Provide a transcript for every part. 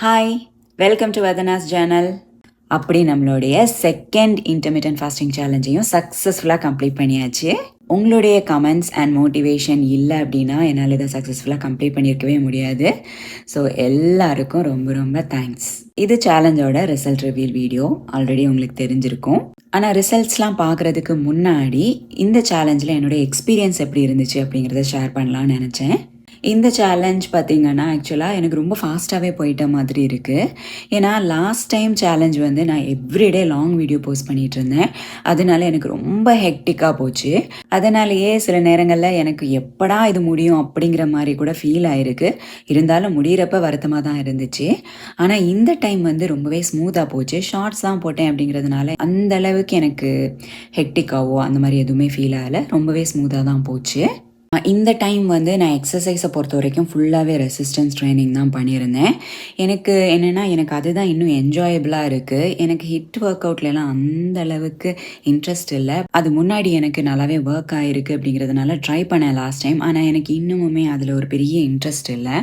Hi, welcome to Vadhana's channel. அப்படி நம்மளுடைய second intermittent fasting சேலஞ்சையும் சக்ஸஸ்ஃபுல்லாக கம்ப்ளீட் பண்ணியாச்சு. உங்களுடைய கமெண்ட்ஸ் அண்ட் மோட்டிவேஷன் இல்லை அப்படின்னா என்னால் இதை சக்ஸஸ்ஃபுல்லாக கம்ப்ளீட் பண்ணியிருக்கவே முடியாது. ஸோ எல்லாருக்கும் ரொம்ப ரொம்ப தேங்க்ஸ். இது சேலஞ்சோட ரிசல்ட் ரிவீல் வீடியோ ஆல்ரெடி உங்களுக்கு தெரிஞ்சிருக்கும். ஆனால் ரிசல்ட்ஸ்லாம் பார்க்குறதுக்கு முன்னாடி இந்த சேலஞ்சில் என்னுடைய எக்ஸ்பீரியன்ஸ் எப்படி இருந்துச்சு அப்படிங்கிறத ஷேர் பண்ணலான்னு நினச்சேன். இந்த சேலஞ்ச் பார்த்திங்கன்னா ஆக்சுவலாக எனக்கு ரொம்ப ஃபாஸ்ட்டாகவே போயிட்ட மாதிரி இருக்குது. ஏன்னா லாஸ்ட் டைம் சேலஞ்ச் வந்து நான் எவ்ரிடே லாங் வீடியோ போஸ்ட் பண்ணிகிட்டு இருந்தேன். அதனால எனக்கு ரொம்ப ஹெக்டிக்காக போச்சு. அதனாலேயே சில நேரங்களில் எனக்கு எப்படா இது முடியும் அப்படிங்கிற மாதிரி கூட ஃபீல் ஆகிருக்கு. இருந்தாலும் முடிகிறப்ப வருத்தமாக தான் இருந்துச்சு. ஆனால் இந்த டைம் வந்து ரொம்பவே ஸ்மூத்தாக போச்சு. ஷார்ட்ஸ் தான் போட்டேன் அப்படிங்கிறதுனால அந்த அளவுக்கு எனக்கு ஹெக்டிக்காவோ அந்த மாதிரி எதுவுமே ஃபீல் ஆகலை. ரொம்பவே ஸ்மூத்தாக தான் போச்சு. இந்த டைம் வந்து நான் எக்ஸசைஸை பொறுத்த வரைக்கும் ஃபுல்லாகவே ரெசிஸ்டன்ஸ் ட்ரைனிங் தான் பண்ணியிருந்தேன். எனக்கு என்னென்னா எனக்கு அதுதான் இன்னும் என்ஜாயபிளாக இருக்குது. எனக்கு ஹிட் ஒர்க் அவுட்லலாம் அந்த அளவுக்கு இன்ட்ரெஸ்ட் இல்லை. அது முன்னாடி எனக்கு நல்லாவே ஒர்க் ஆகிருக்கு அப்படிங்கிறதுனால ட்ரை பண்ணேன் லாஸ்ட் டைம். ஆனால் எனக்கு இன்னுமுமே அதில் ஒரு பெரிய இன்ட்ரெஸ்ட் இல்லை.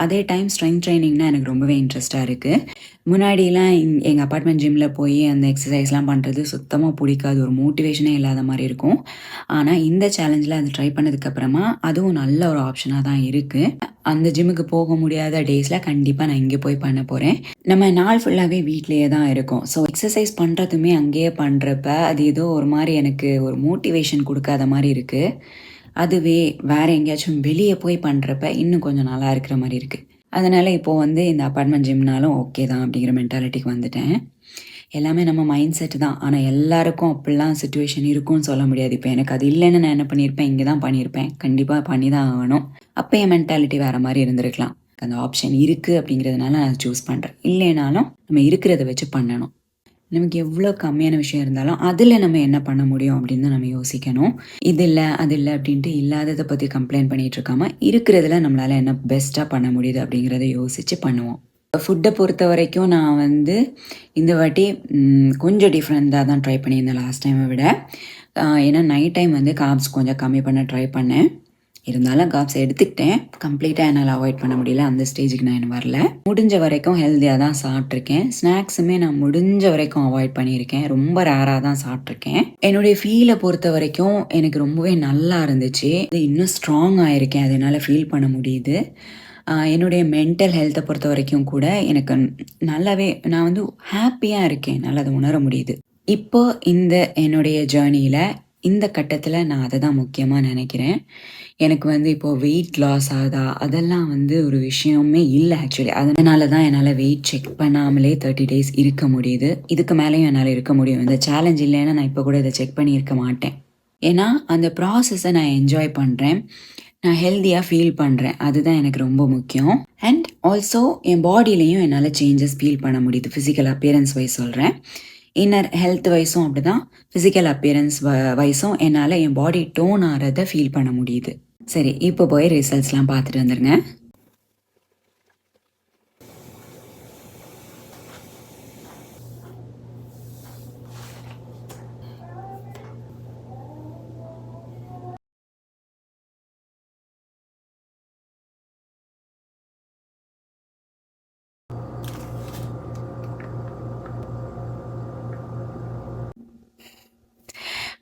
அதே டைம் ஸ்ட்ரென்த் ட்ரைனிங்னால் எனக்கு ரொம்பவே இன்ட்ரெஸ்ட்டாக இருக்குது. முன்னாடிலாம் எங்கள் அப்பார்ட்மெண்ட் ஜிம்மில் போய் அந்த எக்ஸசைஸ்லாம் பண்ணுறது சுத்தமாக பிடிக்காது. ஒரு மோட்டிவேஷனே இல்லாத மாதிரி இருக்கும். ஆனால் இந்த சேலஞ்சில் அது ட்ரை பண்ணதுக்கப்புறமா அதுவும் நல்ல ஒரு ஆப்ஷனாக தான் இருக்குது. அந்த ஜிம்முக்கு போக முடியாத டேஸில் கண்டிப்பாக நான் இங்கே போய் பண்ண போகிறேன். நம்ம நாள் ஃபுல்லாகவே வீட்லேயே தான் இருக்கோம். ஸோ எக்ஸசைஸ் பண்ணுறதுமே அங்கேயே பண்ணுறப்ப அது ஏதோ ஒரு மாதிரி எனக்கு ஒரு மோட்டிவேஷன் கொடுக்காத மாதிரி இருக்குது. அதுவே வேறு எங்கேயாச்சும் வெளியே போய் பண்ணுறப்ப இன்னும் கொஞ்சம் நல்லா இருக்கிற மாதிரி இருக்குது. அதனால் இப்போது வந்து இந்த அப்பார்ட்மெண்ட் ஜிம்னாலும் ஓகே தான் அப்படிங்கிற மென்டாலிட்டிக்கு வந்துட்டேன். எல்லாமே நம்ம மைண்ட் செட்டு தான். ஆனால் எல்லாருக்கும் அப்படிலாம் சுச்சுவேஷன் இருக்கும்னு சொல்ல முடியாது. இப்போ எனக்கு அது இல்லைன்னு நான் என்ன பண்ணியிருப்பேன், இங்கே தான் பண்ணியிருப்பேன். கண்டிப்பாக பண்ணி தான் ஆகணும். அப்போ என் மென்டாலிட்டி வேறு மாதிரி இருந்திருக்கலாம். அந்த ஆப்ஷன் இருக்குது அப்படிங்கிறதுனால நான் சூஸ் பண்ணுறேன். இல்லைனாலும் நம்ம இருக்கிறத வச்சு பண்ணணும். நமக்கு எவ்வளோ கம்மியான விஷயம் இருந்தாலும் அதில் நம்ம என்ன பண்ண முடியும் அப்படின்னு தான் நம்ம யோசிக்கணும். இது இல்லை அது இல்லை அப்படின்ட்டு இல்லாததை பற்றி கம்ப்ளைண்ட் பண்ணிகிட்டு இருக்காமல் இருக்கிறதுல நம்மளால் என்ன பெஸ்ட்டாக பண்ண முடியுது அப்படிங்கிறத யோசித்து பண்ணுவோம். ஃபுட்டை பொறுத்த வரைக்கும் நான் வந்து இந்த வாட்டி கொஞ்சம் டிஃப்ரெண்ட்டாக தான் ட்ரை பண்ணியிருந்தேன் லாஸ்ட் டைமை விட. ஏன்னா நைட் டைம் வந்து கார்ப்ஸ் கொஞ்சம் கம்மி பண்ண ட்ரை பண்ணேன். இருந்தாலும் கார்ப்ஸ் எடுத்துக்கிட்டேன். கம்ப்ளீட்டாக என்னால் அவாய்ட் பண்ண முடியல. அந்த ஸ்டேஜுக்கு நான் இன்னும் வரல. முடிஞ்ச வரைக்கும் ஹெல்த்தியாக தான் சாப்பிட்ருக்கேன். ஸ்நாக்ஸுமே நான் முடிஞ்ச வரைக்கும் அவாய்ட் பண்ணியிருக்கேன். ரொம்ப ரேராக தான் சாப்பிட்ருக்கேன். என்னுடைய ஃபீலை பொறுத்த வரைக்கும் எனக்கு ரொம்பவே நல்லா இருந்துச்சு. இன்னும் ஸ்ட்ராங் ஆகிருக்கேன். அதனால் ஃபீல் பண்ண முடியுது. என்னுடைய மென்டல் ஹெல்த்தை பொறுத்த வரைக்கும் கூட எனக்கு நல்லாவே நான் வந்து ஹாப்பியாக இருக்கேன். நல்லா அதை உணர முடியுது. இப்போ இந்த என்னுடைய ஜேர்னியில் இந்த கட்டத்தில் நான் அதை தான் முக்கியமாக நினைக்கிறேன். எனக்கு வந்து இப்போது வெயிட் லாஸ் ஆகுதா அதெல்லாம் வந்து ஒரு விஷயமே இல்லை ஆக்சுவலி. அதனால தான் என்னால் வெயிட் செக் பண்ணாமலே 30 days இருக்க முடியுது. இதுக்கு மேலேயும் என்னால் இருக்க முடியும். இந்த சேலஞ்ச் இல்லைன்னா நான் இப்போ கூட இதை செக் பண்ணியிருக்க மாட்டேன். ஏன்னா அந்த ப்ராசஸை நான் என்ஜாய் பண்ணுறேன். நான் ஹெல்த்தியாக ஃபீல் பண்ணுறேன். அதுதான் எனக்கு ரொம்ப முக்கியம். அண்ட் ஆல்சோ என் பாடியிலையும் என்னால் சேஞ்சஸ் ஃபீல் பண்ண முடியுது. ஃபிசிக்கல் அப்பியரன்ஸ் வைஸ் சொல்கிறேன். இன்னர் ஹெல்த் வைஸும் அப்படி தான். ஃபிசிக்கல் அப்பியரன்ஸ் வைஸும் என்னால் என் பாடி டோன் ஆகிறத ஃபீல் பண்ண முடியுது. சரி, இப்போ போய் ரிசல்ட்ஸ்லாம் பார்த்துட்டு வந்துடுங்க.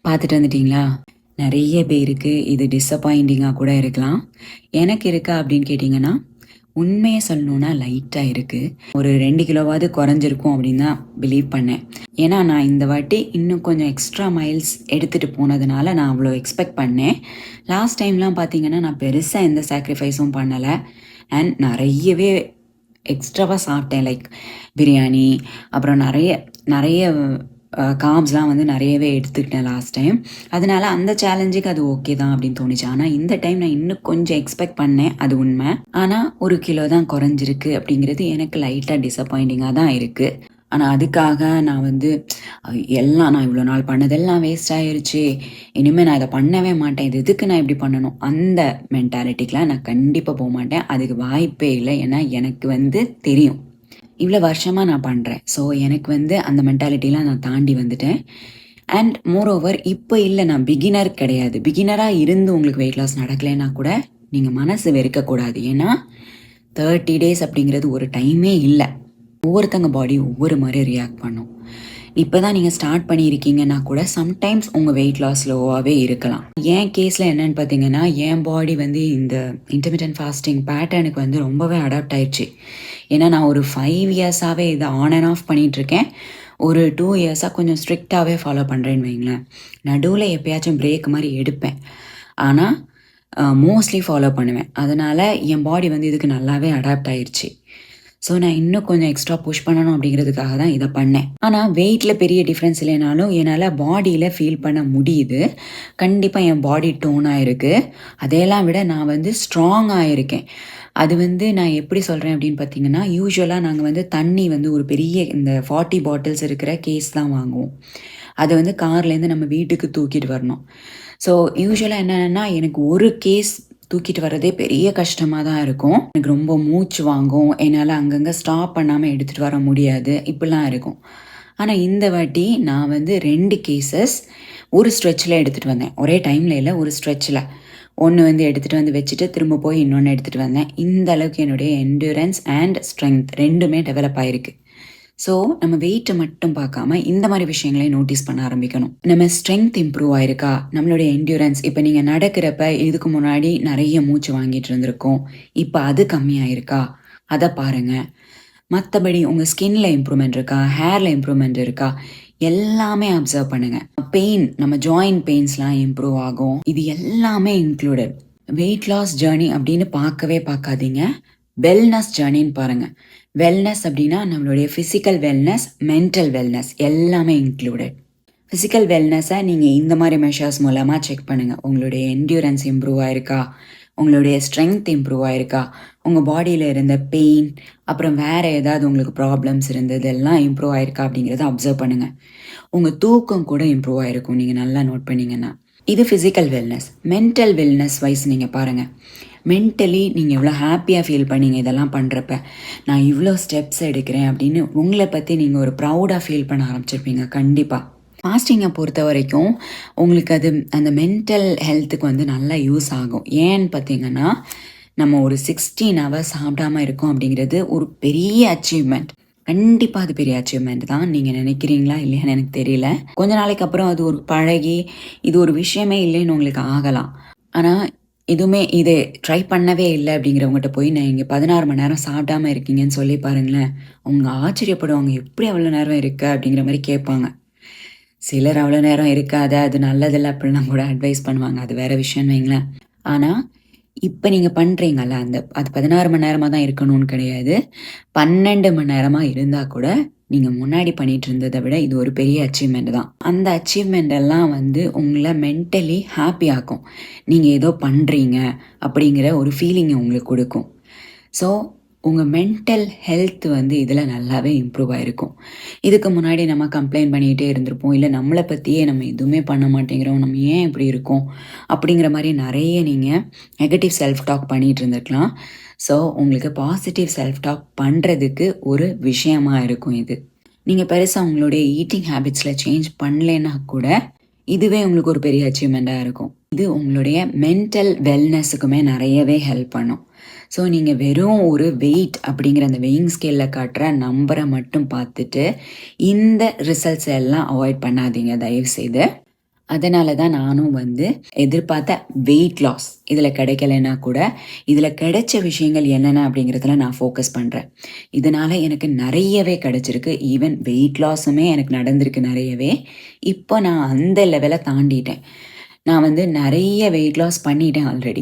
பார்த்துட்டு வந்துட்டிங்களா? நிறைய பேருக்கு இது டிஸப்பாயிண்டிங்காக கூட இருக்கலாம். எனக்கு இருக்கா அப்படின்னு கேட்டிங்கன்னா உண்மையை சொல்லணுன்னா லைட்டாக இருக்குது. ஒரு 2 கிலோவாவது குறைஞ்சிருக்கும் அப்படின்னு தான் பிலீவ் பண்ணேன். ஏன்னா நான் இந்த வாட்டி இன்னும் கொஞ்சம் எக்ஸ்ட்ரா மைல்ஸ் எடுத்துகிட்டு போனதுனால நான் அவ்வளோ எக்ஸ்பெக்ட் பண்ணேன். லாஸ்ட் டைம்லாம் பார்த்தீங்கன்னா நான் பெருசாக எந்த சாக்ரிஃபைஸும் பண்ணலை. அண்ட் நிறையவே எக்ஸ்ட்ராவாக சாப்பிட்டேன். லைக் பிரியாணி, அப்புறம் நிறைய கார்ப்ஸ்லாம் வந்து நிறையவே எடுத்துக்கிட்டேன் லாஸ்ட் டைம். அதனால அந்த சேலஞ்சுக்கு அது ஓகே தான் அப்படின்னு தோணுச்சு. ஆனால் இந்த டைம் நான் இன்னும் கொஞ்சம் எக்ஸ்பெக்ட் பண்ணேன், அது உண்மை. ஆனால் 1 கிலோ தான் குறைஞ்சிருக்கு அப்படிங்கிறது எனக்கு லைட்டாக டிஸப்பாயிண்டிங்காக தான் இருக்குது. ஆனால் அதுக்காக நான் வந்து நான் இவ்வளோ நாள் பண்ணதெல்லாம் வேஸ்ட் ஆகிருச்சு, இனிமேல் நான் இதை பண்ணவே மாட்டேன், இது எதுக்கு நான் இப்படி பண்ணணும், அந்த மென்டாலிட்டிக்கெலாம் நான் கண்டிப்பாக போக மாட்டேன். அதுக்கு வாய்ப்பே இல்லை. ஏன்னா எனக்கு வந்து தெரியும் இவ்வளோ வருஷமாக நான் பண்ணுறேன். ஸோ எனக்கு வந்து அந்த மென்டாலிட்டிலாம் நான் தாண்டி வந்துட்டேன். அண்ட் மோரோவர் இப்போ இல்லை, நான் பிகினர் கிடையாது. பிகினராக இருந்து உங்களுக்கு வெயிட் லாஸ் நடக்கலைன்னா கூட நீங்கள் மனசு வெறுக்கக்கூடாது. ஏன்னா 30 டேஸ் அப்படிங்கிறது ஒரு டைமே இல்லை. ஒவ்வொருத்தங்க பாடி ஒவ்வொரு மாதிரி ரியாக்ட் பண்ணும். இப்போ தான் நீங்கள் ஸ்டார்ட் பண்ணியிருக்கீங்கன்னா கூட சம்டைம்ஸ் உங்கள் வெயிட் லாஸ் லோவாகவே இருக்கலாம். என் கேஸில் என்னன்னு பார்த்தீங்கன்னா, என் பாடி வந்து இந்த இன்டர்மிட்டன்ட் ஃபாஸ்டிங் பேட்டர்னுக்கு வந்து ரொம்பவே அடாப்ட் ஆயிடுச்சு. ஏன்னா நான் ஒரு 5 இயர்ஸாகவே இதை ஆன் அண்ட் ஆஃப் பண்ணிகிட்ருக்கேன். ஒரு 2 இயர்ஸாக கொஞ்சம் ஸ்ட்ரிக்டாகவே ஃபாலோ பண்ணுறேன்னு வைங்களேன். நடுவில் எப்பயாச்சும் பிரேக் மாதிரி எடுப்பேன், ஆனால் மோஸ்ட்லி ஃபாலோ பண்ணுவேன். அதனால் என் பாடி வந்து இதுக்கு நல்லாவே அடாப்ட் ஆயிடுச்சு. ஸோ நான் இன்னும் கொஞ்சம் எக்ஸ்ட்ரா புஷ் பண்ணணும் அப்படிங்கிறதுக்காக தான் இதை பண்ணேன். ஆனால் வெயிட்டில் பெரிய டிஃப்ரென்ஸ் இல்லைனாலும் என்னால் பாடியில் ஃபீல் பண்ண முடியுது. கண்டிப்பாக என் பாடி டோனாக இருக்குது. அதையெல்லாம் விட நான் வந்து ஸ்ட்ராங்காக இருக்கேன். அது வந்து நான் எப்படி சொல்கிறேன் அப்படின்னு பார்த்தீங்கன்னா, யூஸ்வலாக நாங்கள் வந்து தண்ணி வந்து ஒரு பெரிய இந்த 40 பாட்டில்ஸ் இருக்கிற கேஸ் தான் வாங்குவோம். அதை வந்து கார்லேருந்து நம்ம வீட்டுக்கு தூக்கிட்டு வரணும். ஸோ யூஸ்வலாக என்னென்னா, எனக்கு ஒரு கேஸ் தூக்கிட்டு வர்றதே பெரிய கஷ்டமாக தான் இருக்கும். எனக்கு ரொம்ப மூச்சு வாங்கும், என்னால் அங்கங்கே ஸ்டாப் பண்ணாமல் எடுத்துகிட்டு வர முடியாது, இப்படிலாம் இருக்கும். ஆனால் இந்த வாட்டி நான் வந்து 2 கேசஸ் ஒரு ஸ்ட்ரெச்சில் எடுத்துகிட்டு வந்தேன். ஒரே டைமில் இல்லை, ஒரு ஸ்ட்ரெச்சில். ஒன்று வந்து எடுத்துகிட்டு வந்து வச்சுட்டு திரும்ப போய் இன்னொன்று எடுத்துகிட்டு வந்தேன். இந்த அளவுக்கு என்னுடைய என்டூரன்ஸ் அண்ட் ஸ்ட்ரென்த் ரெண்டுமே டெவலப் ஆகிருக்கு. ஸோ நம்ம வெயிட்டை மட்டும் பார்க்காம இந்த மாதிரி விஷயங்களையும் நோட்டீஸ் பண்ண ஆரம்பிக்கணும். நம்ம ஸ்ட்ரென்த் இம்ப்ரூவ் ஆயிருக்கா, நம்மளுடைய என்டியூரன்ஸ், இப்போ நீங்கள் நடக்கிறப்ப இதுக்கு முன்னாடி நிறைய மூச்சு வாங்கிட்டு இருந்திருக்கோம், இப்போ அது கம்மியாயிருக்கா அதை பாருங்கள். மற்றபடி உங்கள் ஸ்கின்ல இம்ப்ரூவ்மெண்ட் இருக்கா, ஹேரில் இம்ப்ரூவ்மெண்ட் இருக்கா, எல்லாமே அப்சர்வ் பண்ணுங்கள். பெயின், நம்ம ஜாயிண்ட் பெயின்ஸ்லாம் இம்ப்ரூவ் ஆகும். இது எல்லாமே இன்க்ளூடட். வெயிட் லாஸ் ஜேர்னி அப்படின்னு பார்க்காதீங்க, வெல்னஸ் ஜேர்னின்னு பாருங்கள். வெல்னஸ் அப்படின்னா நம்மளுடைய ஃபிசிக்கல் வெல்னஸ், மென்டல் வெல்னஸ் எல்லாமே இன்க்ளூடட். ஃபிசிக்கல் வெல்னஸை நீங்கள் இந்த மாதிரி மெஷர்ஸ் மூலமாக செக் பண்ணுங்கள். உங்களுடைய என்டியூரன்ஸ் இம்ப்ரூவ் ஆயிருக்கா, உங்களுடைய ஸ்ட்ரென்த் இம்ப்ரூவ் ஆயிருக்கா, உங்கள் பாடியில் இருந்த பெயின், அப்புறம் வேறு ஏதாவது உங்களுக்கு ப்ராப்ளம்ஸ் இருந்தது எல்லாம் இம்ப்ரூவ் ஆயிருக்கா அப்படிங்கிறத அப்சர்வ் பண்ணுங்கள். உங்கள் தூக்கம் கூட இம்ப்ரூவ் ஆயிருக்கும், நீங்கள் நல்லா நோட் பண்ணிங்கன்னா. இது physical wellness. Mental wellness wise நீங்கள் பாருங்கள். மென்டலி நீங்கள் எவ்வளோ ஹாப்பியாக ஃபீல் பண்ணீங்க இதெல்லாம் பண்ணுறப்ப, நான் இவ்வளோ ஸ்டெப்ஸ் எடுக்கிறேன் அப்படின்னு உங்களை பற்றி நீங்கள் ஒரு ப்ரௌடாக ஃபீல் பண்ண ஆரம்பிச்சிருப்பீங்க. கண்டிப்பாக ஃபாஸ்டிங்கை பொறுத்த வரைக்கும் உங்களுக்கு அது அந்த மென்டல் ஹெல்த்துக்கு வந்து நல்லா யூஸ் ஆகும். ஏன்னு பார்த்தீங்கன்னா, நம்ம ஒரு 16 ஹவர்ஸ் சாப்பிடாமல் இருக்கோம் அப்படிங்கிறது ஒரு பெரிய அச்சீவ்மெண்ட். கண்டிப்பாக அது பெரிய அச்சீவ்மெண்ட் தான். நீங்கள் நினைக்கிறீங்களா இல்லையான்னு எனக்கு தெரியல. கொஞ்ச நாளைக்கு அப்புறம் அது ஒரு பழகி இது ஒரு விஷயமே இல்லைன்னு உங்களுக்கு ஆகலாம். ஆனால் எதுவுமே இதை ட்ரை பண்ணவே இல்லை அப்படிங்கிறவங்ககிட்ட போய் நான் இங்கே 16 மணி நேரம் சாப்பிடாமல் இருக்கீங்கன்னு சொல்லி பாருங்களேன், அவங்க ஆச்சரியப்படுவாங்க. எப்படி அவ்வளோ நேரம் இருக்கு அப்படிங்கிற மாதிரி கேட்பாங்க. சிலர் அவ்வளோ நேரம் இருக்காத, அது நல்லதில்லை அப்படிலாம் கூட அட்வைஸ் பண்ணுவாங்க. அது வேறு விஷயம்னு வைங்களேன். ஆனால் இப்போ நீங்கள் பண்ணுறீங்கல்ல, அது 16 மணி நேரமாக தான் இருக்கணும்னு கிடையாது. 12 மணி நேரமாக இருந்தால் கூட நீங்கள் முன்னாடி பண்ணிட்டு இருந்ததை விட இது ஒரு பெரிய அச்சீவ்மெண்ட் தான். அந்த அச்சீவ்மெண்ட் எல்லாம் வந்து உங்களை மென்டலி ஹாப்பி ஆக்கும். நீங்கள் ஏதோ பண்ணுறீங்க அப்படிங்கிற ஒரு ஃபீலிங்கை உங்களுக்கு கொடுக்கும். ஸோ உங்கள் மென்டல் ஹெல்த் வந்து இதில் நல்லாவே இம்ப்ரூவ் ஆகிருக்கும். இதுக்கு முன்னாடி நம்ம கம்ப்ளைண்ட் பண்ணிகிட்டே இருந்திருப்போம், இல்லை நம்மளை பற்றியே நம்ம எதுவுமே பண்ண மாட்டேங்கிறோம், நம்ம ஏன் இப்படி இருக்கோம் அப்படிங்கிற மாதிரி நிறைய நீங்கள் நெகட்டிவ் செல்ஃப் டாக் பண்ணிகிட்டு இருந்திருக்கலாம். ஸோ உங்களுக்கு பாசிட்டிவ் செல்ஃப் டாக் பண்ணுறதுக்கு ஒரு விஷயமா இருக்கும் இது. நீங்கள் பெருசாக உங்களுடைய ஈட்டிங் ஹேபிட்ஸில் சேஞ்ச் பண்ணலைன்னா கூட இதுவே உங்களுக்கு ஒரு பெரிய அச்சீவ்மெண்ட்டாக இருக்கும். இது உங்களுடைய மென்டல் வெல்னஸுக்குமே நிறையவே ஹெல்ப் பண்ணும். ஸோ நீங்கள் வெறும் ஒரு வெயிட் அப்படிங்கிற அந்த வெயிங் ஸ்கேலில் காட்டுற நம்பரை மட்டும் பார்த்துட்டு இந்த ரிசல்ட்ஸ் எல்லாம் அவாய்ட் பண்ணாதீங்க தயவுசெய்து. அதனால தான் நானும் வந்து எதிர்பார்த்த வெயிட் லாஸ் இதில் கிடைக்கலைன்னா கூட இதில் கிடைச்ச விஷயங்கள் என்னென்ன அப்படிங்கிறதுல நான் ஃபோக்கஸ் பண்ணுறேன். இதனால் எனக்கு நிறையவே கிடைச்சிருக்கு. ஈவன் வெயிட் லாஸுமே எனக்கு நடந்திருக்கு நிறையவே. இப்போ நான் அந்த லெவலை தாண்டிட்டேன். நான் வந்து நிறைய வெயிட் லாஸ் பண்ணிட்டேன் ஆல்ரெடி.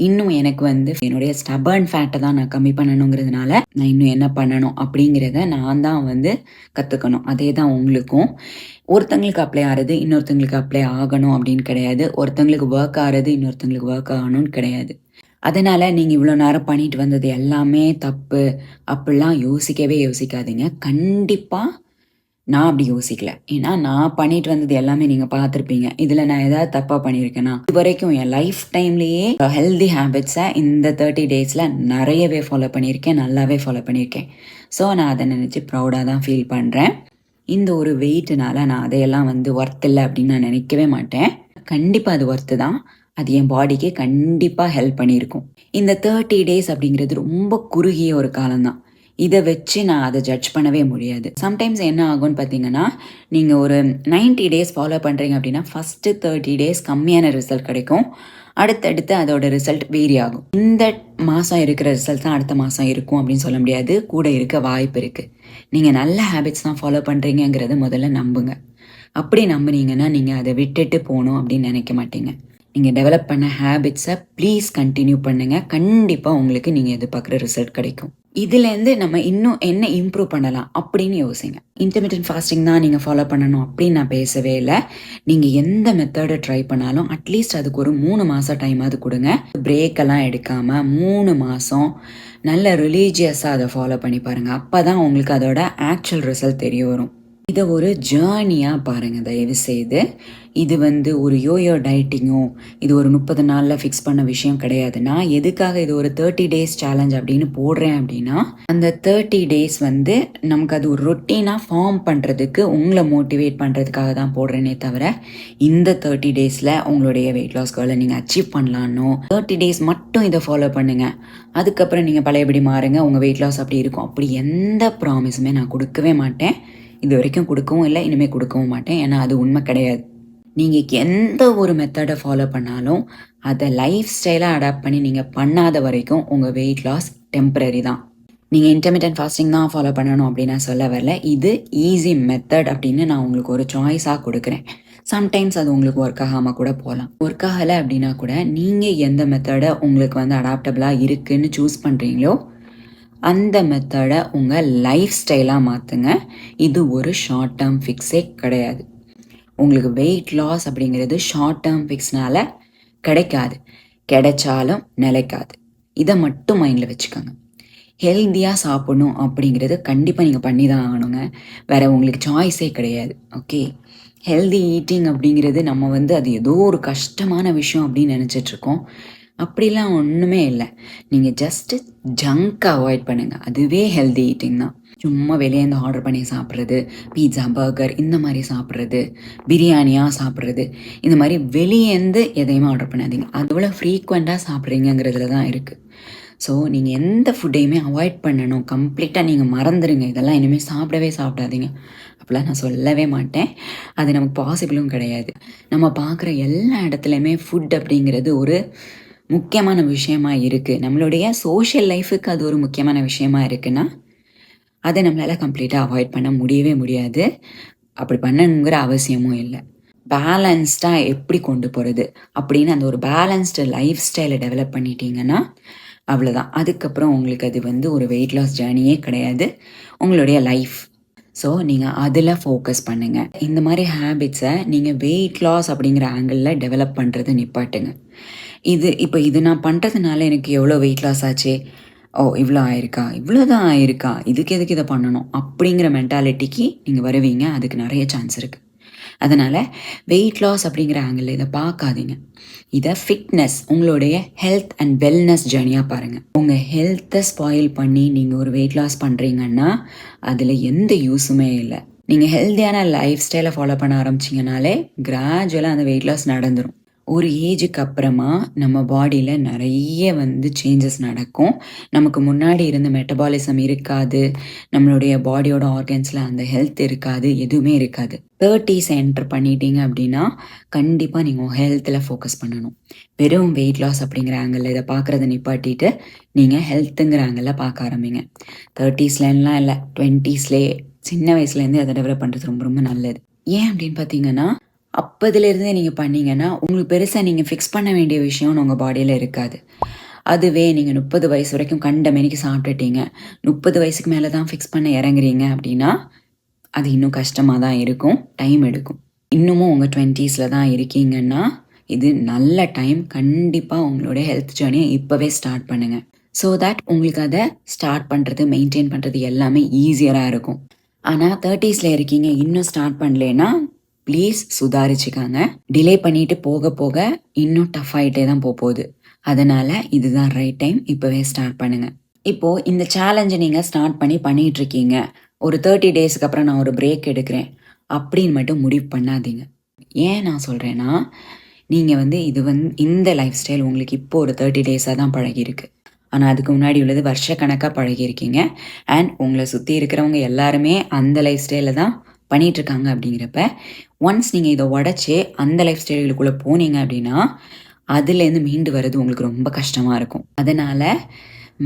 இன்னும் எனக்கு வந்து என்னுடைய ஸ்டபர்ன் ஃபேட்டை தான் நான் கம்மி பண்ணணுங்கிறதுனால நான் இன்னும் என்ன பண்ணணும் அப்படிங்கிறத நான் தான் வந்து கற்றுக்கணும். அதே தான் உங்களுக்கும். ஒருத்தங்களுக்கு அப்ளை ஆகிறது இன்னொருத்தங்களுக்கு அப்ளை ஆகணும் அப்படின்னு கிடையாது. ஒருத்தங்களுக்கு ஒர்க் ஆகிறது இன்னொருத்தங்களுக்கு ஒர்க் ஆகணும்னு கிடையாது. அதனால் நீங்கள் இவ்வளோ நேரம் பண்ணிட்டு வந்தது எல்லாமே தப்பு அப்படிலாம் யோசிக்காதீங்க. கண்டிப்பாக நான் அப்படி யோசிக்கல. ஏன்னா நான் பண்ணிட்டு வந்தது எல்லாமே நீங்கள் பார்த்துருப்பீங்க. இதில் நான் ஏதாவது தப்பாக பண்ணியிருக்கேன்னா, இது வரைக்கும் என் லைஃப் டைம்லேயே ஹெல்தி ஹேபிட்ஸை இந்த 30 டேஸில் நிறையவே ஃபாலோ பண்ணியிருக்கேன், நல்லாவே ஃபாலோ பண்ணியிருக்கேன். ஸோ நான் அதை நினச்சி ப்ரௌடாக தான் ஃபீல் பண்ணுறேன். இந்த ஒரு வெயிட்னால நான் அதையெல்லாம் வந்து ஒர்த் இல்லை அப்படின்னு நான் நினைக்கவே மாட்டேன். கண்டிப்பாக அது ஒர்த்து தான். அது என் பாடிக்கு கண்டிப்பாக ஹெல்ப் பண்ணியிருக்கும். இந்த 30 டேஸ் அப்படிங்கிறது ரொம்ப குறுகிய ஒரு காலம்தான். இதை வச்சு நான் அதை ஜட்ஜ் பண்ணவே முடியாது. சம்டைம்ஸ் என்ன ஆகும்னு பார்த்தீங்கன்னா, நீங்கள் ஒரு 90 டேஸ் ஃபாலோ பண்ணுறீங்க அப்படின்னா ஃபஸ்ட்டு 30 டேஸ் கம்மியான ரிசல்ட் கிடைக்கும். அடுத்தடுத்து அதோட ரிசல்ட் வேரி ஆகும். இந்த மாதம் இருக்கிற ரிசல்ட் தான் அடுத்த மாதம் இருக்கும் அப்படின்னு சொல்ல முடியாது. கூட இருக்க வாய்ப்பு இருக்குது. நீங்கள் நல்ல ஹேபிட்ஸ் தான் ஃபாலோ பண்ணுறீங்கிறத முதல்ல நம்புங்க. அப்படி நம்புனீங்கன்னா நீங்கள் அதை விட்டுட்டு போகணும் அப்படின்னு நினைக்க மாட்டீங்க. நீங்கள் டெவலப் பண்ண ஹேபிட்ஸை ப்ளீஸ் கண்டினியூ பண்ணுங்கள். கண்டிப்பாக உங்களுக்கு நீங்கள் எதிர்பார்க்குற ரிசல்ட் கிடைக்கும். இதுலேருந்து நம்ம இன்னும் என்ன இம்ப்ரூவ் பண்ணலாம் அப்படின்னு யோசிங்க. இன்டர்மிட்டன்ட் ஃபாஸ்டிங் தான் நீங்கள் ஃபாலோ பண்ணணும் அப்படின்னு நான் பேசவே இல்லை. நீங்கள் எந்த மெத்தடை ட்ரை பண்ணாலும் அட்லீஸ்ட் அதுக்கு ஒரு 3 மாதம் டைமாவது கொடுங்க. பிரேக்கெல்லாம் எடுக்காமல் 3 மாதம் நல்ல ரிலீஜியஸாக அதை ஃபாலோ பண்ணி பாருங்கள். அப்போ தான் உங்களுக்கு அதோட ஆக்சுவல் ரிசல்ட் தெரிய வரும். இதை ஒரு ஜேர்னியாக பாருங்கள் தயவு செய்து. இது ஒரு யோயோ டயட்டிங்கோ இது ஒரு 30 நாளில் ஃபிக்ஸ் பண்ண விஷயம் கிடையாது. நான் எதுக்காக இது ஒரு 30 டேஸ் சேலஞ்ச் அப்படின்னு போடுறேன் அப்படின்னா, அந்த 30 டேஸ் நமக்கு அது ஒரு ரொட்டீனாக ஃபார்ம் பண்ணுறதுக்கு உங்களை மோட்டிவேட் பண்ணுறதுக்காக தான் போடுறேனே தவிர, இந்த 30 டேஸில் உங்களுடைய வெயிட் லாஸ் கோலை நீங்கள் அச்சீவ் பண்ணலான்னோ 30 டேஸ் மட்டும் இதை ஃபாலோ பண்ணுங்கள், அதுக்கப்புறம் நீங்கள் பழையபடி மாறுங்க, உங்கள் வெயிட் லாஸ் அப்படி இருக்கும், அப்படி எந்த ப்ராமிஸுமே நான் கொடுக்கவே மாட்டேன். இது வரைக்கும் கொடுக்கவும் இல்லை, இனிமேல் கொடுக்கவும் மாட்டேன். ஏன்னா அது உண்மை கிடையாது. நீங்கள் எந்த ஒரு மெத்தடை ஃபாலோ பண்ணாலும் அதை லைஃப் ஸ்டைலாக அடாப்ட் பண்ணி நீங்கள் பண்ணாத வரைக்கும் உங்கள் வெயிட் லாஸ் டெம்பரரி தான். நீங்கள் இன்டர்மிட்டன்ட் ஃபாஸ்டிங் தான் ஃபாலோ பண்ணணும் அப்படின்னு நான் சொல்ல வரல. இது ஈஸி மெத்தட் அப்படின்னு நான் உங்களுக்கு ஒரு சாய்ஸாக கொடுக்குறேன். சம்டைம்ஸ் அது உங்களுக்கு ஒர்க் ஆகாமல் கூட போகலாம். ஒர்க் ஆகலை அப்படின்னா கூட நீங்கள் எந்த மெத்தடை உங்களுக்கு அடாப்டபிளாக இருக்குதுன்னு சூஸ் பண்ணுறீங்களோ அந்த மெத்தடை உங்கள் லைஃப் ஸ்டைலாக மாற்றுங்க. இது ஒரு ஷார்ட் டேர்ம் ஃபிக்ஸே கிடையாது. உங்களுக்கு வெயிட் லாஸ் அப்படிங்கிறது ஷார்ட் டேர்ம் ஃபிக்ஸ்னால் கிடைக்காது, கிடைச்சாலும் நிலைக்காது. இதை மட்டும் மைண்டில் வச்சுக்கோங்க. ஹெல்த்தியாக சாப்பிடணும் அப்படிங்கிறது கண்டிப்பாக நீங்கள் பண்ணி தான் ஆகணுங்க. வேறு உங்களுக்கு சாய்ஸே கிடையாது. ஓகே, ஹெல்தி ஈட்டிங் அப்படிங்கிறது நம்ம அது ஏதோ ஒரு கஷ்டமான விஷயம் அப்படின்னு நினச்சிட்ருக்கோம். அப்படிலாம் ஒன்றுமே இல்லை. நீங்கள் ஜஸ்ட்டு ஜங்க்கை அவாய்ட் பண்ணுங்கள். அதுவே ஹெல்தி ஈட்டிங் தான். சும்மா வெளியேருந்து ஆர்டர் பண்ணி சாப்பிட்றது, பீட்சா, பர்கர் இந்த மாதிரி சாப்பிட்றது, பிரியாணியாக சாப்பிட்றது, இந்த மாதிரி வெளியேருந்து எதையுமே ஆர்டர் பண்ணாதீங்க. அதுபோல் ஃப்ரீக்வெண்ட்டாக சாப்பிட்றீங்கிறதுல தான் இருக்குது. ஸோ நீங்கள் எந்த ஃபுட்டையுமே அவாய்ட் பண்ணணும். கம்ப்ளீட்டாக நீங்கள் மறந்துடுங்க. இதெல்லாம் இனிமேல் சாப்பிடாதீங்க. அப்படிலாம் நான் சொல்லவே மாட்டேன். அது நமக்கு பாசிபிளும் கிடையாது. நம்ம பார்க்குற எல்லா இடத்துலையுமே ஃபுட் அப்படிங்கிறது ஒரு முக்கியமான விஷயமா இருக்குது. நம்மளுடைய சோஷியல் லைஃபுக்கு அது ஒரு முக்கியமான விஷயமா இருக்குன்னா அதை நம்மளால் கம்ப்ளீட்டாக அவாய்ட் பண்ண முடியவே முடியாது. அப்படி பண்ணணுங்கிற அவசியமும் இல்லை. பேலன்ஸ்டாக எப்படி கொண்டு போகிறது அப்படின்னு அந்த ஒரு பேலன்ஸ்டு லைஃப் ஸ்டைலை டெவலப் பண்ணிட்டீங்கன்னா அவ்வளோதான். அதுக்கப்புறம் உங்களுக்கு அது ஒரு வெயிட் லாஸ் ஜேர்னியே கிடையாது, உங்களுடைய லைஃப். ஸோ நீங்கள் அதில் ஃபோக்கஸ் பண்ணுங்கள். இந்த மாதிரி ஹேபிட்ஸை நீங்கள் வெயிட் லாஸ் அப்படிங்கிற ஆங்கிளில் டெவலப் பண்ணுறது நிப்பாட்டுங்க. இது நான் பண்ணுறதுனால எனக்கு எவ்வளோ வெயிட் லாஸ் ஆச்சு, இவ்வளோ ஆயிருக்கா, இவ்வளோதான் ஆயிருக்கா, இதுக்கு எதுக்கு இதை பண்ணணும் அப்படிங்கிற மென்டாலிட்டிக்கு நீங்கள் வருவீங்க. அதுக்கு நிறைய சான்ஸ் இருக்குது. அதனால் வெயிட் லாஸ் அப்படிங்கிற ஆங்கிளில் இதை பார்க்காதீங்க. இதை ஃபிட்னஸ், உங்களுடைய ஹெல்த் அண்ட் வெல்னஸ் ஜேர்னியாக பாருங்கள். உங்கள் ஹெல்த்தை ஸ்பாயில் பண்ணி நீங்கள் ஒரு வெயிட் லாஸ் பண்ணுறீங்கன்னா அதில் எந்த யூஸுமே இல்லை. நீங்கள் ஹெல்த்தியான லைஃப் ஸ்டைலை ஃபாலோ பண்ண ஆரம்பிச்சிங்கனாலே கிராஜுவலாக அந்த வெயிட் லாஸ் நடந்துடும். ஒரு ஏஜுக்கு அப்புறமா நம்ம பாடியில் நிறைய சேஞ்சஸ் நடக்கும். நமக்கு முன்னாடி இருந்த மெட்டபாலிசம் இருக்காது, நம்மளுடைய பாடியோட ஆர்கன்ஸில் அந்த ஹெல்த் இருக்காது, எதுவுமே இருக்காது. 30s என்டர் பண்ணிட்டீங்க அப்படின்னா கண்டிப்பாக நீங்கள் ஹெல்த்தில் ஃபோக்கஸ் பண்ணணும். வெறும் வெயிட் லாஸ் அப்படிங்கிற ஆங்கிளில் இதை பார்க்குறத நிப்பாட்டிட்டு நீங்கள் ஹெல்த்துங்கிற ஆங்கிளில் பார்க்க ஆரம்பிங்க. 30ஸ்லாம் இல்லை, 20ஸ்லேயே சின்ன வயசுலேருந்து அதை டெவலப் பண்ணுறது ரொம்ப ரொம்ப நல்லது. ஏன் அப்படின்னு பார்த்தீங்கன்னா, அப்போதுலேருந்தே நீங்கள் பண்ணிங்கன்னா உங்களுக்கு பெருசாக நீங்கள் ஃபிக்ஸ் பண்ண வேண்டிய விஷயம்னு உங்கள் பாடியில் இருக்காது. அதுவே நீங்கள் 30 வயசு வரைக்கும் கண்ட மெனிக்கு சாப்பிட்டுட்டீங்க, 30 வயசுக்கு மேலே தான் ஃபிக்ஸ் பண்ண இறங்குறீங்க அப்படின்னா அது இன்னும் கஷ்டமாக தான் இருக்கும், டைம் எடுக்கும். இன்னமும் உங்கள் 20ஸ்ல தான் இருக்கீங்கன்னா இது நல்ல டைம். கண்டிப்பாக உங்களுடைய ஹெல்த் ஜேர்னியை இப்போவே ஸ்டார்ட் பண்ணுங்கள். ஸோ தட் உங்களுக்கு அதை ஸ்டார்ட் பண்ணுறது, மெயின்டைன் பண்ணுறது எல்லாமே ஈஸியராக இருக்கும். ஆனால் 30ஸ்ல இருக்கீங்க இன்னும் ஸ்டார்ட் பண்ணலேன்னா ப்ளீஸ் சுதாரிச்சுக்காங்க. டிலே பண்ணிட்டு போக போக இன்னும் டஃப் ஆகிட்டே தான் போகுது. அதனால் இதுதான் ரைட் டைம், இப்போவே ஸ்டார்ட் பண்ணுங்கள். இப்போது இந்த சேலஞ்சை நீங்கள் ஸ்டார்ட் பண்ணிட்டு இருக்கீங்க, ஒரு 30 டேஸ்க்கு அப்புறம் நான் ஒரு பிரேக் எடுக்கிறேன் அப்படின்னு மட்டும் முடிவு பண்ணாதீங்க. ஏன் நான் சொல்கிறேன்னா, நீங்கள் வந்து இந்த லைஃப் ஸ்டைல் உங்களுக்கு இப்போ ஒரு 30 டேஸாக தான் பழகியிருக்கு. ஆனால் அதுக்கு முன்னாடி உள்ளது வருஷக்கணக்காக பழகியிருக்கீங்க. அண்ட் உங்களை சுற்றி இருக்கிறவங்க எல்லாருமே அந்த லைஃப் ஸ்டைலில் தான் பண்ணிகிட்ருக்காங்க. அப்படிங்கிறப்ப ஒன்ஸ் நீங்கள் இதை உடச்சி அந்த லைஃப் ஸ்டைலுக்குள்ளே போனீங்க அப்படின்னா அதுலேருந்து மீண்டு வர்றது உங்களுக்கு ரொம்ப கஷ்டமாக இருக்கும். அதனால்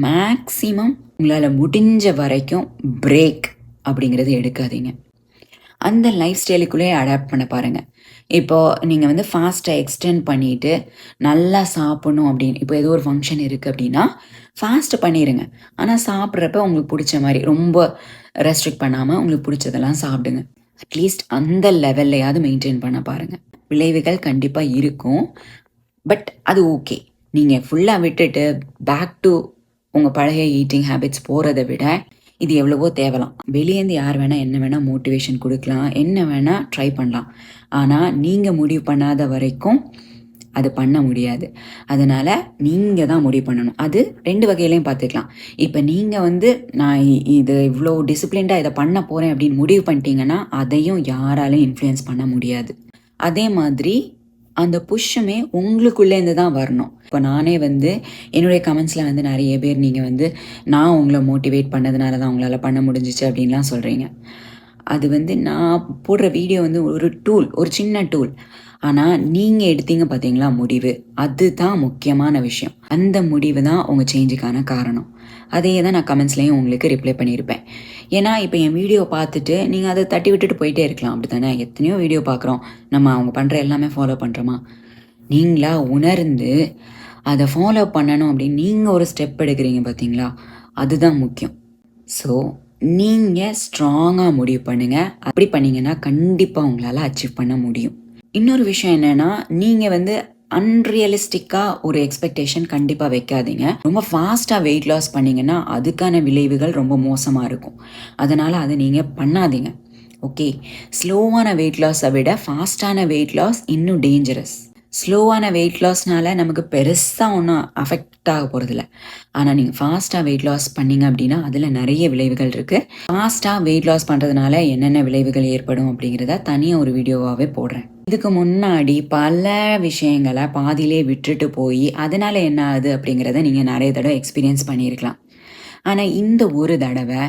மேக்ஸிமம் உங்களால் முடிஞ்ச வரைக்கும் பிரேக் அப்படிங்கிறது எடுக்காதீங்க. அந்த லைஃப் ஸ்டைலுக்குள்ளே அடாப்ட் பண்ண பாருங்கள். இப்போது நீங்கள் வந்து ஃபாஸ்ட்டாக எக்ஸ்டெண்ட் பண்ணிவிட்டு நல்லா சாப்பிட்ணும் அப்படின்னு இப்போ ஏதோ ஒரு ஃபங்க்ஷன் இருக்குது அப்படின்னா ஃபாஸ்ட்டு பண்ணிடுங்க. ஆனால் சாப்பிட்றப்ப உங்களுக்கு பிடிச்ச மாதிரி ரொம்ப ரெஸ்ட்ரிக்ட் பண்ணாமல் உங்களுக்கு பிடிச்சதெல்லாம் சாப்பிடுங்க. அட்லீஸ்ட் அந்த லெவல்லையாவது மெயின்டைன் பண்ண பாருங்கள். விளைவுகள் கண்டிப்பாக இருக்கும், பட் அது ஓகே. நீங்கள் ஃபுல்லாக விட்டுட்டு பேக் டு உங்கள் பழைய ஈட்டிங் ஹேபிட்ஸ் போகிறத விட இது எவ்வளவோ தேவலாம். வெளியேந்து யார் வேணால் என்ன வேணால் மோட்டிவேஷன் கொடுக்கலாம், என்ன வேணால் ட்ரை பண்ணலாம். ஆனால் நீங்கள் முடிவு பண்ணாத வரைக்கும் அது பண்ண முடியாது. அதனால் நீங்கள் தான் முடிவு பண்ணணும். அது 2 வகையிலையும் பார்த்துக்கலாம். இப்போ நீங்கள் வந்து நான் இது இவ்வளோ டிசிப்ளின்டாக இதை பண்ண போகிறேன் அப்படின்னு முடிவு பண்ணிட்டீங்கன்னா அதையும் யாராலையும் இன்ஃப்ளூயன்ஸ் பண்ண முடியாது. அதே மாதிரி அந்த புஷ்ஷுமே உங்களுக்குள்ளேருந்து தான் வரணும். இப்போ நானே வந்து என்னுடைய கமெண்ட்ஸில் வந்து நிறைய பேர் நீங்கள் வந்து நான் உங்களை மோட்டிவேட் பண்ணதுனால தான் உங்களால் பண்ண முடிஞ்சிச்சு அப்படின்லாம் சொல்கிறீங்க. அது வந்து நான் போடுற வீடியோ வந்து ஒரு டூல், ஒரு சின்ன டூல். ஆனால் நீங்கள் எடுத்தீங்க பார்த்தீங்களா முடிவு, அதுதான் முக்கியமான விஷயம். அந்த முடிவு தான் உங்கள் சேஞ்சுக்கான காரணம். அதையே தான் நான் கமெண்ட்ஸ்லேயும் உங்களுக்கு ரிப்ளை பண்ணியிருப்பேன். ஏன்னா இப்போ என் வீடியோ பார்த்துட்டு நீங்கள் அதை தட்டி விட்டுட்டு போயிட்டே இருக்கலாம். அப்படி தானே? எத்தனையோ வீடியோ பார்க்குறோம், நம்ம அவங்க பண்ணுற எல்லாமே ஃபாலோ பண்ணுறோமா? நீங்களா உணர்ந்து அதை ஃபாலோ பண்ணணும் அப்படின்னு நீங்கள் ஒரு ஸ்டெப் எடுக்கிறீங்க பார்த்தீங்களா, அதுதான் முக்கியம். ஸோ நீங்கள் ஸ்ட்ராங்காக முடிவு பண்ணுங்கள். அப்படி பண்ணிங்கன்னா கண்டிப்பாக உங்களால் அச்சீவ் பண்ண முடியும். இன்னொரு விஷயம் என்னென்னா, நீங்கள் வந்து அன்ரியலிஸ்டிக்காக ஒரு எக்ஸ்பெக்டேஷன் கண்டிப்பாக வைக்காதீங்க. ரொம்ப ஃபாஸ்ட்டாக வெயிட் லாஸ் பண்ணிங்கன்னா அதுக்கான விளைவுகள் ரொம்ப மோசமாக இருக்கும். அதனால் அதை நீங்கள் பண்ணாதீங்க. ஓகே, ஸ்லோவான வெயிட் லாஸை விட ஃபாஸ்ட்டான வெயிட் லாஸ் இன்னும் டேஞ்சரஸ். ஸ்லோவான வெயிட் லாஸ்னால் நமக்கு பெருசாக ஒன்றும் அஃபெக்ட் ஆக போகிறதில்ல. ஆனால் நீங்கள் ஃபாஸ்ட்டாக வெயிட் லாஸ் பண்ணிங்க அப்படின்னா அதில் நிறைய விளைவுகள் இருக்குது. ஃபாஸ்ட்டாக வெயிட் லாஸ் பண்ணுறதுனால என்னென்ன விளைவுகள் ஏற்படும் அப்படிங்கிறத தனியாக ஒரு வீடியோவாகவே போடுறேன். இதுக்கு முன்னாடி பல விஷயங்களை பாதியிலே விட்டுட்டு போய் அதனால் என்ன ஆகுது அப்படிங்கிறத நீங்கள் நிறைய தடவை எக்ஸ்பீரியன்ஸ் பண்ணியிருக்கலாம். ஆனால் இந்த ஒரு தடவை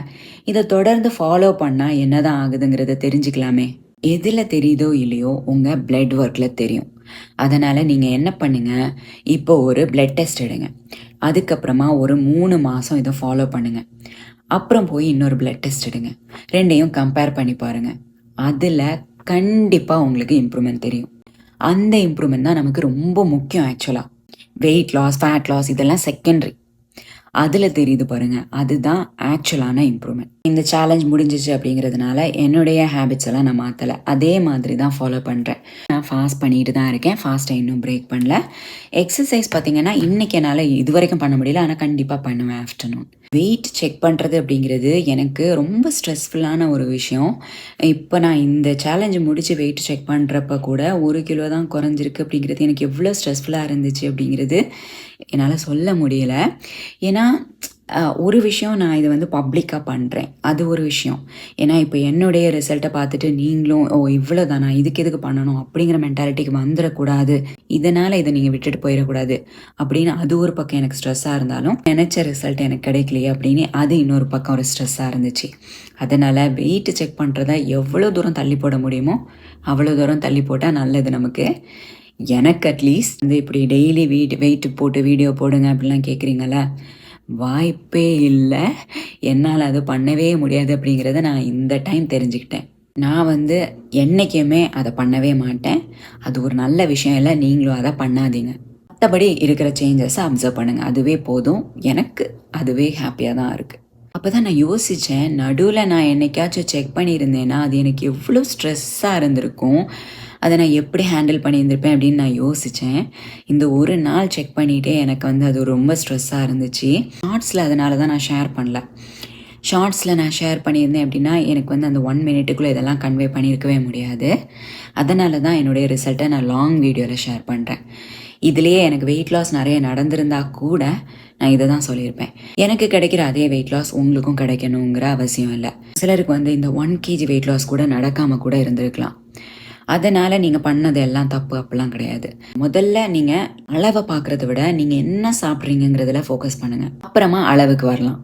இதை தொடர்ந்து ஃபாலோ பண்ணால் என்ன தான் ஆகுதுங்கிறத தெரிஞ்சுக்கலாமே. எதில் தெரியுதோ இல்லையோ உங்கள் பிளட் ஒர்க்கில் தெரியும். அதனால் நீங்கள் என்ன பண்ணுங்கள், இப்போ ஒரு பிளட் டெஸ்ட் எடுங்க. அதுக்கப்புறமா ஒரு 3 மாதம் இதை ஃபாலோ பண்ணுங்கள். அப்புறம் போய் இன்னொரு பிளட் டெஸ்ட் எடுங்க. 2யும் கம்பேர் பண்ணி பாருங்கள். அதில் கண்டிப்பாக உங்களுக்கு இம்ப்ரூவ்மெண்ட் தெரியும். அந்த இம்ப்ரூவ்மெண்ட் தான் நமக்கு ரொம்ப முக்கியம். ஆக்சுவலாக வெயிட் லாஸ், ஃபேட் லாஸ் இதெல்லாம் செகண்டரி. அதில் தெரியுது பாருங்கள், அதுதான் ஆக்சுவலான இம்ப்ரூவ்மெண்ட். இந்த சேலஞ்ச் முடிஞ்சிச்சு அப்படிங்கிறதுனால என்னுடைய ஹேபிட்ஸ் எல்லாம் நான் மாற்றலை, அதே மாதிரி தான் ஃபாலோ பண்ணுறேன். நான் ஃபாஸ்ட் பண்ணிட்டு தான் இருக்கேன், ஃபாஸ்ட்டை இன்னும் பிரேக் பண்ணல. எக்ஸசைஸ் பார்த்திங்கன்னா இன்றைக்கி என்னால் இது வரைக்கும் பண்ண முடியல, ஆனால் கண்டிப்பாக பண்ணுவேன். ஆஃப்டர்நூன் வெயிட் செக் பண்ணுறது அப்படிங்கிறது எனக்கு ரொம்ப ஸ்ட்ரெஸ்ஃபுல்லான ஒரு விஷயம். இப்போ நான் இந்த சேலஞ்சு முடித்து வெயிட் செக் பண்ணுறப்ப கூட 1 கிலோ தான் குறைஞ்சிருக்கு அப்படிங்கிறது எனக்கு எவ்வளோ ஸ்ட்ரெஸ்ஃபுல்லாக இருந்துச்சு அப்படிங்கிறது என்னால் சொல்ல முடியலை. ஏன்னா ஒரு விஷயம், நான் இதை வந்து பப்ளிக்காக பண்ணுறேன், அது ஒரு விஷயம். ஏன்னா இப்போ என்னுடைய ரிசல்ட்டை பார்த்துட்டு நீங்களும் ஓ இவ்வளோ தானா, இதுக்கு எதுக்கு பண்ணணும் அப்படிங்கிற மென்டாலிட்டிக்கு வந்துடக்கூடாது, இதனால் இதை நீங்கள் விட்டுட்டு போயிடக்கூடாது அப்படின்னு அது ஒரு பக்கம் எனக்கு ஸ்ட்ரெஸ்ஸாக இருந்தாலும், நினச்ச ரிசல்ட் எனக்கு கிடைக்கலையே அப்படின்னு அது இன்னொரு பக்கம் ஒரு ஸ்ட்ரெஸ்ஸாக இருந்துச்சு. அதனால் வெயிட் செக் பண்ணுறத எவ்வளோ தூரம் தள்ளி போட முடியுமோ அவ்வளோ தூரம் தள்ளி போட்டால் நல்லது நமக்கு. எனக்கு அட்லீஸ்ட் வந்து இப்படி டெய்லி வெயிட் போட்டு வீடியோ போடுங்க அப்படிலாம் கேட்குறீங்களா, வாய்ப்பே இல்லை. என்னால் அது பண்ணவே முடியாது அப்படிங்கிறத நான் இந்த டைம் தெரிஞ்சுக்கிட்டேன். நான் வந்து என்றைக்குமே அதை பண்ணவே மாட்டேன். அது ஒரு நல்ல விஷயம் இல்லை, நீங்களும் அதை பண்ணாதீங்க. மற்றபடி இருக்கிற சேஞ்சஸை அப்சர்வ் பண்ணுங்கள், அதுவே போதும். எனக்கு அதுவே ஹாப்பியாக தான் இருக்குது. அப்போ தான் நான் யோசித்தேன், நடுவில் நான் என்னைக்காச்சும் செக் பண்ணியிருந்தேன்னா அது எனக்கு எவ்வளோ ஸ்ட்ரெஸ்ஸாக இருந்திருக்கும், அதை நான் எப்படி ஹேண்டில் பண்ணியிருந்திருப்பேன் அப்படின்னு நான் யோசித்தேன். இந்த ஒரு நாள் செக் பண்ணிகிட்டே எனக்கு வந்து அது ரொம்ப ஸ்ட்ரெஸ்ஸாக இருந்துச்சு. ஷார்ட்ஸில் அதனால தான் நான் ஷேர் பண்ணல. ஷார்ட்ஸில் நான் ஷேர் பண்ணியிருந்தேன் அப்படின்னா எனக்கு வந்து அந்த 1 மினிட்டுக்குள்ளே இதெல்லாம் கன்வே பண்ணியிருக்கவே முடியாது. அதனால தான் என்னுடைய ரிசல்ட்டை நான் லாங் வீடியோவில் ஷேர் பண்ணுறேன். இதுலேயே எனக்கு வெயிட் லாஸ் நிறைய நடந்திருந்தா கூட நான் இதை தான் சொல்லியிருப்பேன். எனக்கு கிடைக்கிற அதே வெயிட் லாஸ் உங்களுக்கும் கிடைக்கணுங்கிற அவசியம் இல்லை. சிலருக்கு வந்து இந்த 1 kg வெயிட் லாஸ் கூட நடக்காமல் கூட இருந்திருக்கலாம். அதனால் நீங்கள் பண்ணது எல்லாம் தப்பு அப்படிலாம் கிடையாது. முதல்ல நீங்கள் அளவை பார்க்குறத விட நீங்கள் என்ன சாப்பிட்றீங்கிறதுல ஃபோக்கஸ் பண்ணுங்கள். அப்புறமா அளவுக்கு வரலாம்.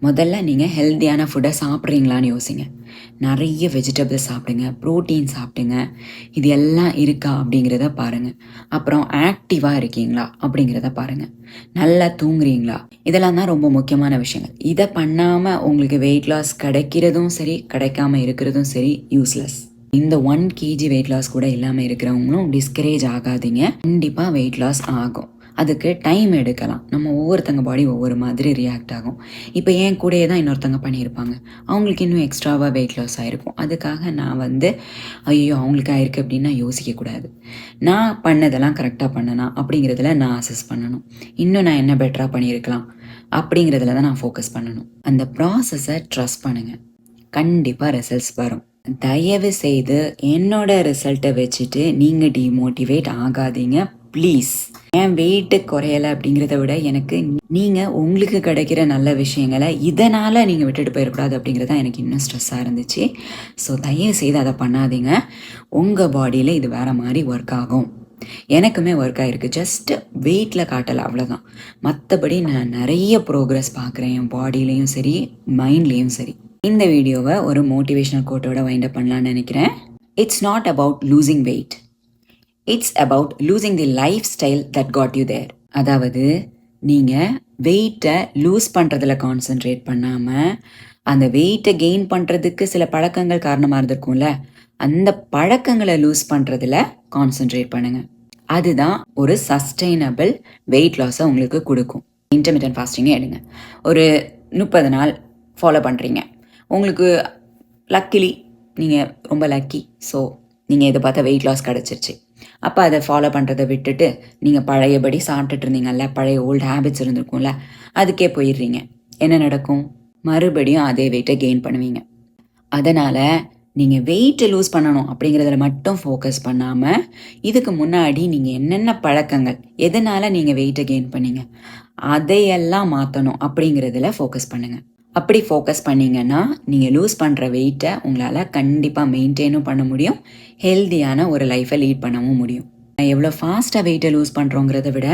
முதல்ல நீங்கள் ஹெல்த்தியான ஃபுட்டை சாப்பிட்றீங்களான்னு யோசிங்க. நிறைய வெஜிடபிள்ஸ் சாப்பிடுங்க, ப்ரோட்டீன் சாப்பிடுங்க. இது எல்லாம் இருக்கா அப்படிங்கிறத பாருங்கள். அப்புறம் ஆக்டிவாக இருக்கீங்களா அப்படிங்கிறத பாருங்கள். நல்லா தூங்குறீங்களா? இதெல்லாம் தான் ரொம்ப முக்கியமான விஷயங்கள். இதை பண்ணாமல் உங்களுக்கு வெயிட் லாஸ் கிடைக்கிறதும் சரி, கிடைக்காம இருக்கிறதும் சரி யூஸ்லெஸ். இந்த 1 kg வெயிட் லாஸ் கூட இல்லாமல் இருக்கிறவங்களும் டிஸ்கரேஜ் ஆகாதீங்க. கண்டிப்பாக வெயிட் லாஸ் ஆகும். அதுக்கு டைம் எடுக்கலாம். நம்ம ஒவ்வொருத்தங்க பாடி ஒவ்வொரு மாதிரி ரியாக்ட் ஆகும். இப்போ என் கூடயே தான் இன்னொருத்தங்க பண்ணியிருப்பாங்க. அவங்களுக்கு இன்னும் எக்ஸ்ட்ராவாக வெயிட் லாஸ் ஆகிருக்கும். அதுக்காக நான் ஐயோ அவங்களுக்கு ஆயிருக்கு அப்படின்னு யோசிக்கக்கூடாது. நான் பண்ணதெல்லாம் கரெக்டாக பண்ணனா அப்படிங்கிறதுல நான் அசஸ் பண்ணணும். இன்னும் நான் என்ன பெட்டராக பண்ணியிருக்கலாம் அப்படிங்கிறதுல தான் நான் ஃபோக்கஸ் பண்ணணும். அந்த ப்ராசஸை ட்ரஸ்ட் பண்ணுங்கள். கண்டிப்பாக ரிசல்ட்ஸ் வரும். தயவு செய்து என்னோட ரிசல்ட்டை வச்சுட்டு நீங்கள் டிமோட்டிவேட் ஆகாதீங்க ப்ளீஸ். என் வெயிட்டு குறையலை அப்படிங்கிறத விட எனக்கு நீங்கள் உங்களுக்கு கிடைக்கிற நல்ல விஷயங்களை இதனால் நீங்கள் விட்டுட்டு போயிடக்கூடாது அப்படிங்கிறத எனக்கு இன்னும் ஸ்ட்ரெஸ்ஸாக இருந்துச்சு. ஸோ தயவு செய்து அதை பண்ணாதீங்க. உங்கள் பாடியில் இது வேறு மாதிரி ஒர்க் ஆகும். எனக்குமே ஒர்க் ஆகிருக்கு. ஜஸ்ட்டு வெயிட்டில் காட்டலை, அவ்வளோதான். மற்றபடி நான் நிறைய ப்ரோக்ரஸ் பார்க்குறேன் என் பாடியிலையும் சரி, மைண்ட்லேயும் சரி. இந்த வீடியோவை ஒரு மோட்டிவேஷனல் கோட்டோட வைண்ட் அப் பண்ணலான்னு நினைக்கிறேன். It's not about losing weight, it's about losing the lifestyle that got you there. அதாவது நீங்கள் வெயிட்டை லூஸ் பண்ணுறதுல கான்சென்ட்ரேட் பண்ணாமல் அந்த வெயிட்டை கெயின் பண்ணுறதுக்கு சில பழக்கங்கள் காரணமாக இருந்திருக்கும்ல, அந்த பழக்கங்களை லூஸ் பண்ணுறதுல கான்சென்ட்ரேட் பண்ணுங்கள். அதுதான் ஒரு சஸ்டெயினபிள் வெயிட் லாஸை உங்களுக்கு கொடுக்கும். இன்டர்மிட்டன்ட் ஃபாஸ்டிங்கை எடுங்க. ஒரு 30 நாள் ஃபாலோ பண்ணுறீங்க. உங்களுக்கு லக்கிலி நீங்கள் ரொம்ப லக்கி. ஸோ நீங்கள் இதை பார்த்தா வெயிட் லாஸ் கிடச்சிருச்சு. அப்போ அதை ஃபாலோ பண்ணுறதை விட்டுட்டு நீங்கள் பழையபடி சாப்பிட்டுட்டு இருந்தீங்கல்ல, பழைய ஓல்டு ஹேபிட்ஸ் இருந்திருக்கும்ல, அதுக்கே போயிடுறீங்க. என்ன நடக்கும்? மறுபடியும் அதே வெயிட்டை கெயின் பண்ணுவீங்க. அதனால் நீங்கள் வெயிட்டை லூஸ் பண்ணணும் அப்படிங்கிறதுல மட்டும் ஃபோக்கஸ் பண்ணாமல் இதுக்கு முன்னாடி நீங்கள் என்னென்ன பழக்கங்கள், எதனால் நீங்கள் வெயிட்டை கெயின் பண்ணீங்க, அதையெல்லாம் மாற்றணும் அப்படிங்கிறதுல ஃபோக்கஸ் பண்ணுங்கள். அப்படி ஃபோக்கஸ் பண்ணிங்கன்னா நீங்கள் லூஸ் பண்ணுற வெயிட்டை உங்களால் கண்டிப்பாக மெயின்டைனும் பண்ண முடியும், ஹெல்த்தியான ஒரு லைஃப்பை லீட் பண்ணவும் முடியும். எவ்வளோ ஃபாஸ்ட்டாக வெயிட்டை லூஸ் பண்ணுறோங்கிறத விட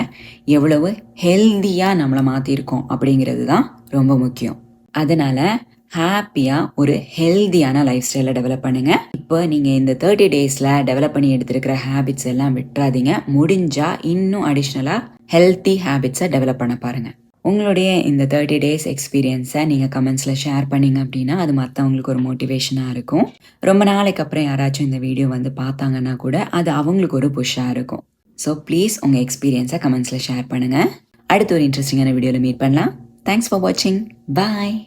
எவ்வளவு ஹெல்த்தியாக நம்மளை மாற்றிருக்கோம் அப்படிங்கிறது தான் ரொம்ப முக்கியம். அதனால் ஹாப்பியாக ஒரு ஹெல்த்தியான லைஃப் ஸ்டைலை டெவலப் பண்ணுங்கள். இப்போ நீங்கள் இந்த 30 டேஸில் டெவலப் பண்ணி எடுத்துருக்கிற ஹேபிட்ஸ் எல்லாம் விட்டுறாதீங்க. முடிஞ்சால் இன்னும் அடிஷ்னலாக ஹெல்த்தி ஹேபிட்ஸை டெவலப் பண்ண பாருங்கள். உங்களுடைய இந்த 30 டேஸ் எக்ஸ்பீரியன்ஸை நீங்கள் கமெண்ட்ஸில் ஷேர் பண்ணிங்க அப்படின்னா அது மற்றவங்களுக்கு ஒரு மோட்டிவேஷனாக இருக்கும். ரொம்ப நாளைக்கு அப்புறம் யாராச்சும் இந்த வீடியோ பார்த்தாங்கன்னா கூட அது அவங்களுக்கு ஒரு புஷ்ஷாக இருக்கும். ஸோ ப்ளீஸ் உங்கள் எக்ஸ்பீரியன்ஸை கமெண்ட்ஸில் ஷேர் பண்ணுங்கள். அடுத்து ஒரு இன்ட்ரெஸ்டிங்கான வீடியோவில் மீட் பண்ணலாம். தேங்க்ஸ் ஃபார் வாட்சிங். பாய்.